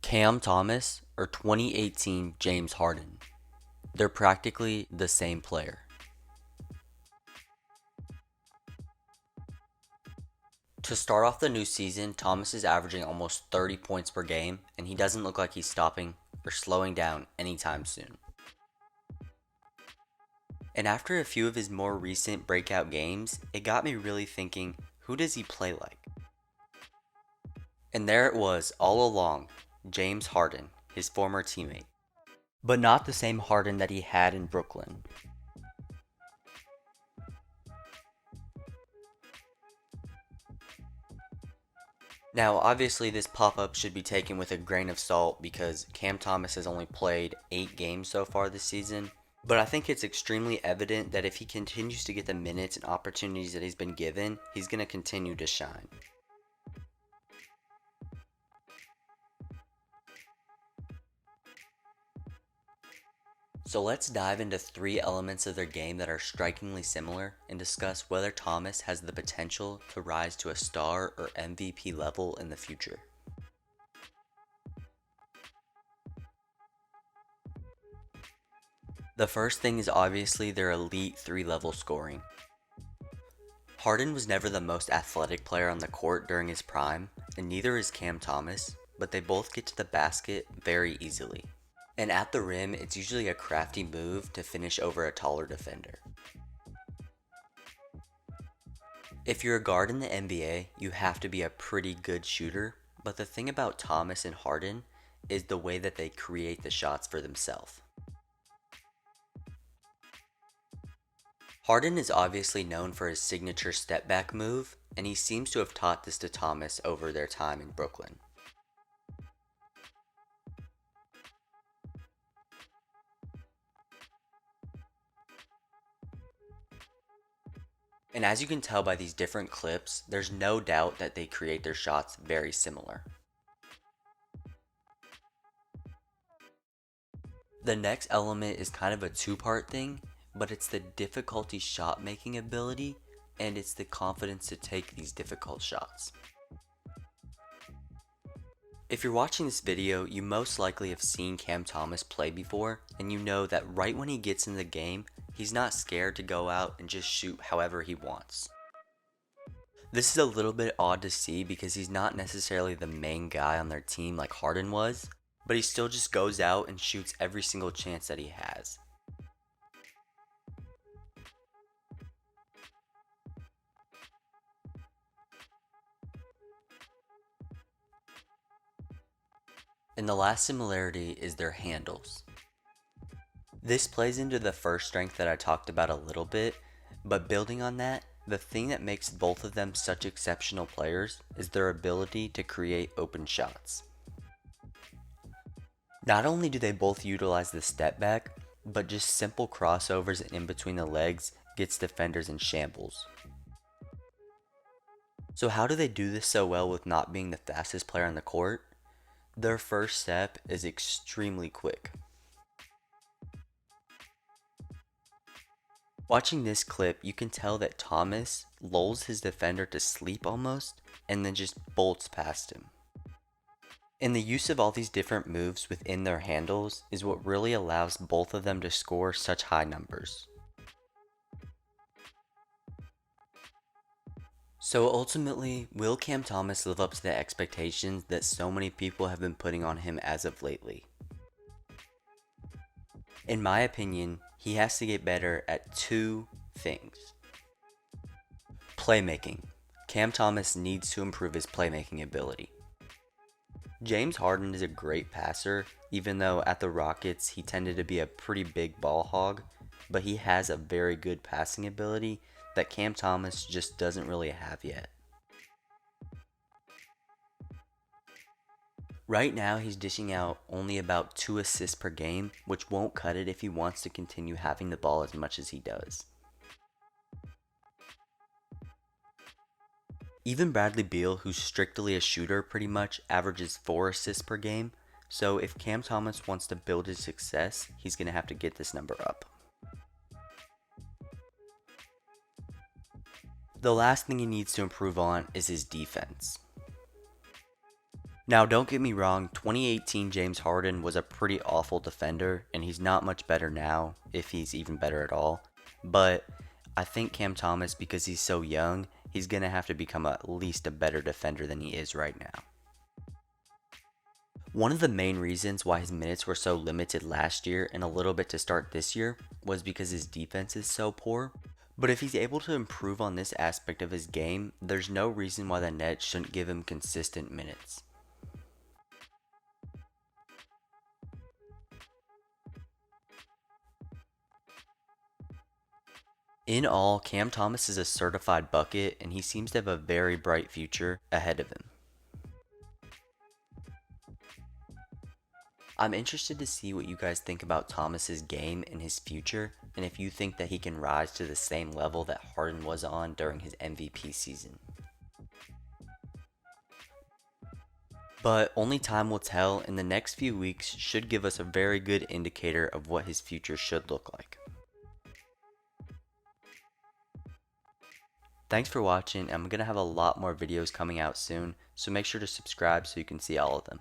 Cam Thomas or 2018 James Harden. They're practically the same player. To start off the new season, Thomas is averaging almost 30 points per game, and he doesn't look like he's stopping or slowing down anytime soon. And after a few of his more recent breakout games, it got me really thinking, who does he play like? And there it was, all along, James Harden, his former teammate. But not the same Harden that he had in Brooklyn. Now, obviously, this pop up should be taken with a grain of salt because Cam Thomas has only played 8 games so far this season. But I think it's extremely evident that if he continues to get the minutes and opportunities that he's been given, he's going to continue to shine. So let's dive into 3 elements of their game that are strikingly similar and discuss whether Thomas has the potential to rise to a star or MVP level in the future. The first thing is obviously their elite 3-level scoring. Harden was never the most athletic player on the court during his prime, and neither is Cam Thomas, but they both get to the basket very easily. And at the rim, it's usually a crafty move to finish over a taller defender. If you're a guard in the NBA, you have to be a pretty good shooter, but the thing about Thomas and Harden is the way that they create the shots for themselves. Harden is obviously known for his signature step back move, and he seems to have taught this to Thomas over their time in Brooklyn. And as you can tell by these different clips, there's no doubt that they create their shots very similar. The next element is kind of a two-part thing, but it's the difficulty shot making ability and it's the confidence to take these difficult shots. If you're watching this video, you most likely have seen Cam Thomas play before, and you know that right when he gets in the game, he's not scared to go out and just shoot however he wants. This is a little bit odd to see because he's not necessarily the main guy on their team like Harden was, but he still just goes out and shoots every single chance that he has. And the last similarity is their handles. This plays into the first strength that I talked about a little bit, but building on that, the thing that makes both of them such exceptional players is their ability to create open shots. Not only do they both utilize the step back, but just simple crossovers in between the legs gets defenders in shambles. So how do they do this so well with not being the fastest player on the court? Their first step is extremely quick. Watching this clip, you can tell that Thomas lulls his defender to sleep almost, and then just bolts past him. And the use of all these different moves within their handles is what really allows both of them to score such high numbers. So ultimately, will Cam Thomas live up to the expectations that so many people have been putting on him as of lately? In my opinion, he has to get better at 2 things. Playmaking. Cam Thomas needs to improve his playmaking ability. James Harden is a great passer, even though at the Rockets he tended to be a pretty big ball hog, but he has a very good passing ability that Cam Thomas just doesn't really have yet. Right now he's dishing out only about 2 assists per game, which won't cut it if he wants to continue having the ball as much as he does. Even Bradley Beal, who's strictly a shooter, pretty much averages 4 assists per game, so if Cam Thomas wants to build his success, he's going to have to get this number up. The last thing he needs to improve on is his defense. Now, don't get me wrong, 2018 James Harden was a pretty awful defender, and he's not much better now, if he's even better at all. But I think Cam Thomas, because he's so young, he's going to have to become at least a better defender than he is right now. One of the main reasons why his minutes were so limited last year and a little bit to start this year was because his defense is so poor. But if he's able to improve on this aspect of his game, there's no reason why the Nets shouldn't give him consistent minutes. In all, Cam Thomas is a certified bucket and he seems to have a very bright future ahead of him. I'm interested to see what you guys think about Thomas's game and his future, and if you think that he can rise to the same level that Harden was on during his MVP season. But only time will tell, and the next few weeks should give us a very good indicator of what his future should look like. Thanks for watching. I'm going to have a lot more videos coming out soon, so make sure to subscribe so you can see all of them.